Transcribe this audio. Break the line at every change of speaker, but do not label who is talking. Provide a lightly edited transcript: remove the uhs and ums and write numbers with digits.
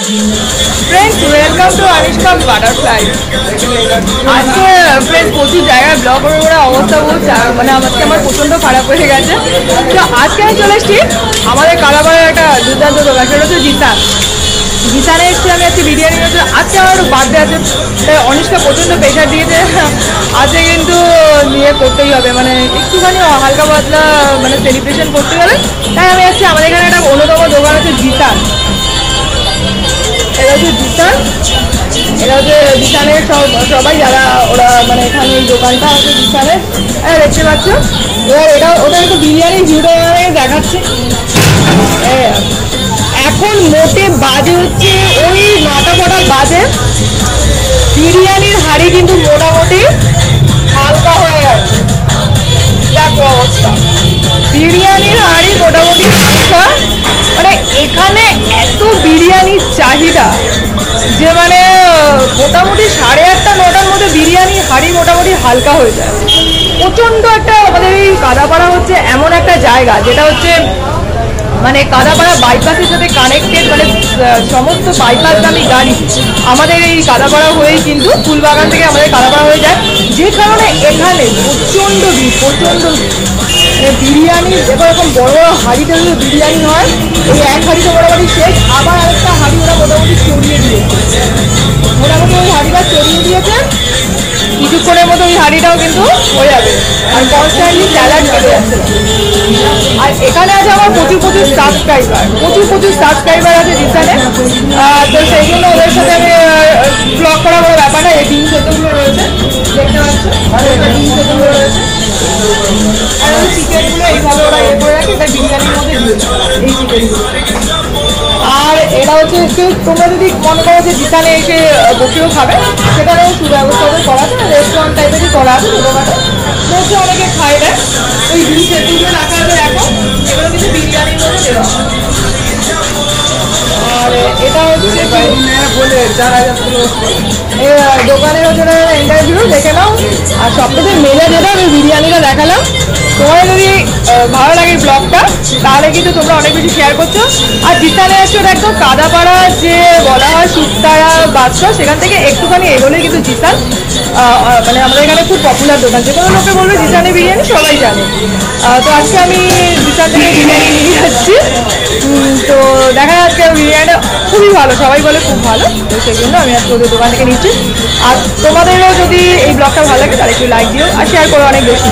Friends welcome to Anishka butterfly. आज के friends प्रचुर जगह ब्लग করে অবস্থা বহুত মানে আজকে আমার প্রচন্ড খারাপ হয়ে গেছে। তো আজকে আমি চলে এসেছি আমাদের কালাপাড়ার একটা দুর্দান্ত দোকান, সেটা হচ্ছে জিসানে এসেছি আমি আজকে বিরিয়ানি নিয়ে। আজকে আমার বার্থডে আছে, তাই অনিষ্কা প্রচণ্ড প্রেশার দিয়েছে আজকে কিন্তু নিয়ে করতেই হবে, মানে একটুখানি হালকা পাতলা মানে সেলিব্রেশন করতে হবে। তাই আমি আজকে আমাদের এখানে একটা অন্যতম দোকান হচ্ছে জিসান। এটা হচ্ছে জিসান, এটা হচ্ছে জিসানের সবাই যারা ওরা মানে এখানে এই দোকানটা হচ্ছে জিসানের, দেখতে পাচ্ছ। এবার এটা ওটা একটু বিরিয়ানি ভিডিও দেখাচ্ছে। এখন মোটে বাজে হচ্ছে ওই 9টা বাজে। বিরিয়ানির হাঁড়ি কিন্তু মোটামুটি হালকা হয়ে গেছে, দেখো অবস্থা। বিরিয়ানির হাঁড়ি মোটামুটি হালকা, মানে এখানে এত বিরিয়ানির চাহিদা যে মানে মোটামুটি 8:30 9টার মধ্যে বিরিয়ানি হাঁড়ি মোটামুটি হালকা হয়ে যায়। প্রচণ্ড একটা আমাদের এই কাদাপাড়া হচ্ছে এমন একটা জায়গা যেটা হচ্ছে মানে কাদাপাড়া বাইপাসের সাথে কানেক্টেড, মানে সমস্ত বাইপাসগামী গাড়ি আমাদের এই কাদাপাড়া হয়েই কিন্তু ফুলবাগান থেকে আমাদের কাদাপাড়া হয়ে যায়, যে কারণে এখানে প্রচণ্ড ভিড়। বিরিয়ানি এরকম বড় বড় হাঁড়িতে যদি বিরিয়ানি হয়, ওই এক হাঁড়িতে মোটামুটি শেষ, আবার আরেকটা হাঁড়ি ওরা মোটামুটি চড়িয়ে দিয়েছে। মোটামুটি ওই হাঁড়িটা চড়িয়ে দিয়েছে, কিছুক্ষণের মতো ওই হাঁড়িটাও কিন্তু হয়ে যাবে। আর কনস্ট্যান্টলি স্যালাড চলে যাচ্ছে। আর এখানে আছে আমার প্রচুর সাবস্ক্রাইবার আছে জিসানে। তো সেই জন্য ওদের সাথে আমি ব্লগ করা কোনো ব্যাপার না। এই ডিম সেতুগুলো রয়েছে, দেখতে পাচ্ছ, ডিম সেতুগুলো রয়েছে। আর ওই চিকেনগুলো এইভাবে ওরা করে রাখে, এটা বিরিয়ানির মধ্যে এই চিকেনগুলো। আর এটা হচ্ছে একটু তোমরা যদি মনে করো যে জিসানে এসে বসেও খাবে, সেটারও সুব্যবস্থা করা আছে, রেস্টুরেন্ট টাইপেরই করা আছে ছোটোখাটো। বসে অনেকে খাই দেয়, ওই ডিম সেতুগুলো রাখা আছে। এখন এগুলো কিন্তু বিরিয়ানির মধ্যে দেওয়া। আর এটা হচ্ছে দোকানের হচ্ছে ইন্টারভিউ দেখে নাও। আর সবথেকে মেলে যেটা আমি বিরিয়ানিটা দেখালাম। তোমার যদি ভালো লাগে ব্লগটা তাহলে কিন্তু তোমরা অনেক বেশি শেয়ার করছো। আর জিসানে আসছে ওটা একদম কাদাপাড়া যে বলা হয় সুতারা বাদশা, সেখান থেকে একটুখানি এগোলেই কিন্তু জিসান। মানে আমাদের এখানে খুব পপুলার দোকান, যে কোনো লোকে বলবে জিসানে বিরিয়ানি সবাই জানে। তো আজকে আমি জিসান থেকে বিরিয়ানি নিয়ে যাচ্ছি। তো দেখা যাচ্ছে বিরিয়ানিটা খুবই ভালো, সবাই বলে খুব ভালো। তো সেই জন্য আমি আজকে ওদের দোকান থেকে নিচ্ছি। আর তোমাদেরও যদি এই ব্লগটা ভালো লাগে তাহলে একটু লাইক দিও আর শেয়ার করো অনেক বেশি।